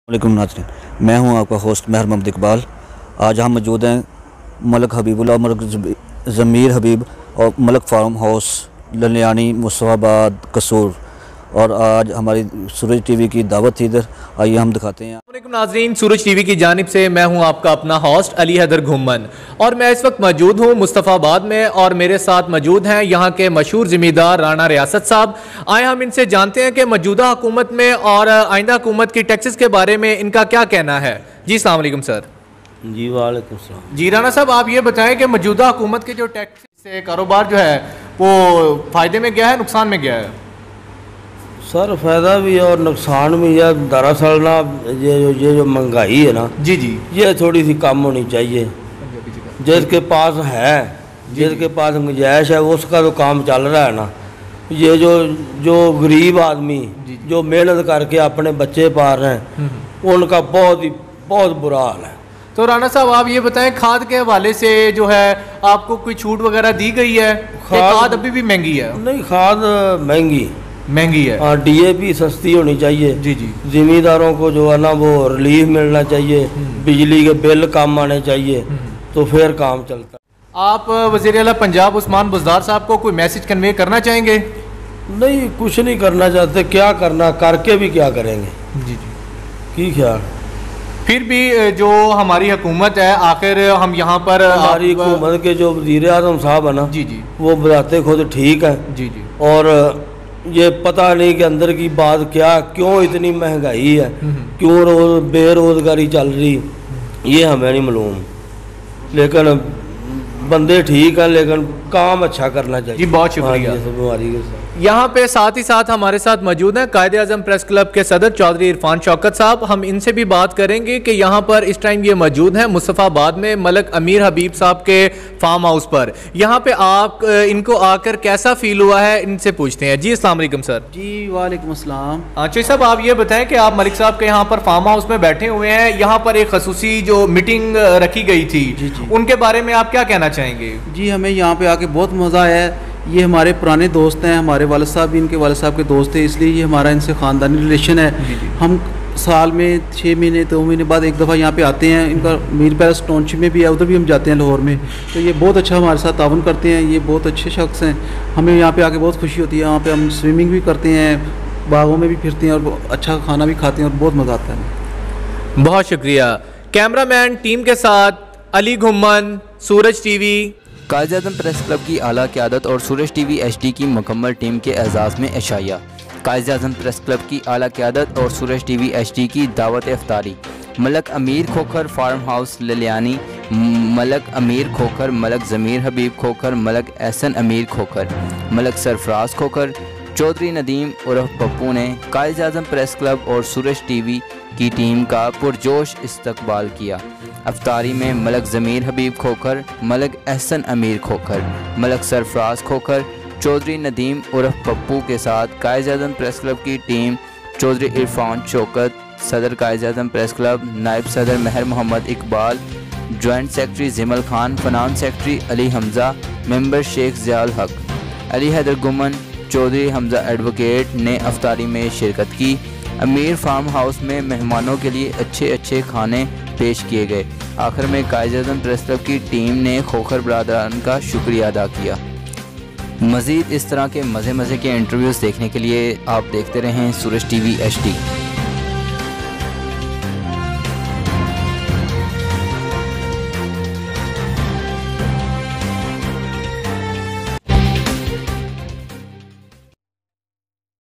वालेकुम नाज़रीन, मैं हूं आपका होस्ट महर मोहम्मद इकबाल। आज हम मौजूद हैं मलक हबीबुल्लाह, मलक ज़मीर हबीब और मलक फार्म हाउस ललियानी मुस्तफ़ाबाद कसूर। और आज हमारी सूरज टीवी की दावत थी इधर, आइए हम दिखाते हैं। वालेकुम नाज़रीन, सूरज टीवी की जानिब से मैं हूं आपका अपना होस्ट अली हैदर घुम्मन और मैं इस वक्त मौजूद हूं मुस्तफ़ाबाद में और मेरे साथ मौजूद हैं यहां के मशहूर ज़मींदार राना रियासत साहब। आए हम इनसे जानते हैं कि मौजूदा हुकूमत में और आइंदा हुकूमत की टैक्सेस के बारे में इनका क्या कहना है। जी अस्सलाम वालेकुम सर। जी वालेकुम सलाम। जी राना साहब, आप ये बताएं कि मौजूदा हुकूमत के जो टैक्स से कारोबार जो है वो फ़ायदे में गया है, नुकसान में गया है? सर फ़ायदा भी है और नुकसान भी है। दरअसल ना ये जो महंगाई है ना, जी जी, ये थोड़ी सी कम होनी चाहिए। जिसके पास है, जिसके पास गुंजाइश है, उसका तो काम चल रहा है ना। ये जो गरीब आदमी जो मेहनत करके अपने बच्चे पाल रहे हैं, उनका बहुत बुरा हाल है। तो राना साहब आप ये बताएं, खाद के हवाले से जो है आपको कोई छूट वगैरह दी गई है? खाद अभी भी महंगी है? नहीं, खाद महंगी है। हाँ, डीएपी सस्ती होनी चाहिए। जी जी, ज़मींदारों को जो है ना वो रिलीफ मिलना चाहिए, बिजली के बिल कम आने चाहिए, तो फिर काम चलता है। आप वज़ीर आला पंजाब उस्मान बुज़दार साहब को कोई मैसेज कन्वे करना चाहेंगे? नहीं, कुछ नहीं करना चाहते। क्या करना, करके भी क्या करेंगे। जी जी, की ख्याल फिर भी जो हमारी हुकूमत है, आखिर हम यहाँ पर हमारी हुकूमत के जो वज़ीर आज़म साहब है ना, जी जी, वो बताते खुद ठीक है। जी जी, और ये पता नहीं कि अंदर की बात क्या, क्यों इतनी महंगाई है, क्यों बेरोज़गारी चल रही, ये हमें नहीं मालूम। लेकिन बंदे ठीक है, लेकिन काम अच्छा करना चाहिए। जी बहुत शुक्रिया। बीमारी के साथ यहाँ पे साथ ही साथ हमारे साथ मौजूद हैं कायदे आज़म प्रेस क्लब के सदर चौधरी इरफान शौकत साहब। हम इनसे भी बात करेंगे कि यहाँ पर इस टाइम ये मौजूद हैं मुस्तफ़ाबाद में मलक अमीर हबीब साहब के फार्म हाउस पर। यहाँ पे आप इनको आकर कैसा फील हुआ है, इनसे पूछते हैं। जी अस्सलाम वालेकुम सर। जी वालेकुम अस्सलाम। अच्छा साहब, आप ये बताएं कि आप मलिक साहब के यहाँ पर फार्म हाउस में बैठे हुए हैं, यहाँ पर एक खसूसी जो मीटिंग रखी गई थी, जी जी, उनके बारे में आप क्या कहना चाहेंगे? जी हमें यहाँ पे आके बहुत मज़ा आया है। ये हमारे पुराने दोस्त हैं, हमारे वालिद साहब भी इनके वालिद साहब के दोस्त थे, इसलिए ये हमारा इनसे ख़ानदानी रिलेशन है। हम साल में 6 महीने 2 महीने बाद एक दफ़ा यहाँ पे आते हैं। इनका मीर पैलेस टाउनशिप में भी है, उधर भी हम जाते हैं लाहौर में। तो ये बहुत अच्छा हमारे साथ ताउन करते हैं, ये बहुत अच्छे शख्स हैं। हमें यहाँ पे आके बहुत खुशी होती है। यहाँ पे हम स्विमिंग भी करते हैं, बागों में भी फिरते हैं और अच्छा खाना भी खाते हैं और बहुत मज़ा आता है। बहुत शुक्रिया। कैमरामैन टीम के साथ अली घुम्मन, सूरज टीवी। कायदे आज़म प्रेस क्लब की आला क़यादत और सूरज टीवी HD की मुकम्मल टीम के एजाज़ में एशाया। कायदे आज़म प्रेस क्लब की आला क़यादत और सूरज टीवी HD की दावत इफ्तारी। मलक अमीर खोखर फार्म हाउस ललियानी, मलक अमीर खोखर, मलक ज़मीर हबीब खोखर, मलक एहसन अमीर खोखर, मलक सरफराज खोखर, चौधरी नदीम उर्फ पप्पू ने कायदे आज़म प्रेस क्लब और सूरज टीवी की टीम का पुरजोश इस्तकबाल किया। अफ्तारी में मलक ज़मीर हबीब खोखर, मलक एहसन अमीर खोखर, मलक सरफराज खोखर, चौधरी नदीम उर्फ पप्पू के साथ कायदे आज़म प्रेस क्लब की टीम चौधरी इरफान शौकत, सदर कायदे आज़म प्रेस क्लब, नायब सदर महर मोहम्मद इकबाल, जॉइंट सेक्रेटरी जिमल खान, फनान secretary Ali Hamza, member Sheikh Ziaul Haq, Ali Haider Gumman, Chaudhry Hamza advocate ने अफ्तारी में शिरकत की। अमीर फार्म हाउस में मेहमानों के लिए अच्छे खाने पेश किए गए। आखिर में कायदे आज़म प्रेस क्लब की टीम ने खोखर बरादरान का शुक्रिया अदा किया। मज़ीद इस तरह के मज़े के इंटरव्यूज़ देखने के लिए आप देखते रहें सूरज टीवी HD।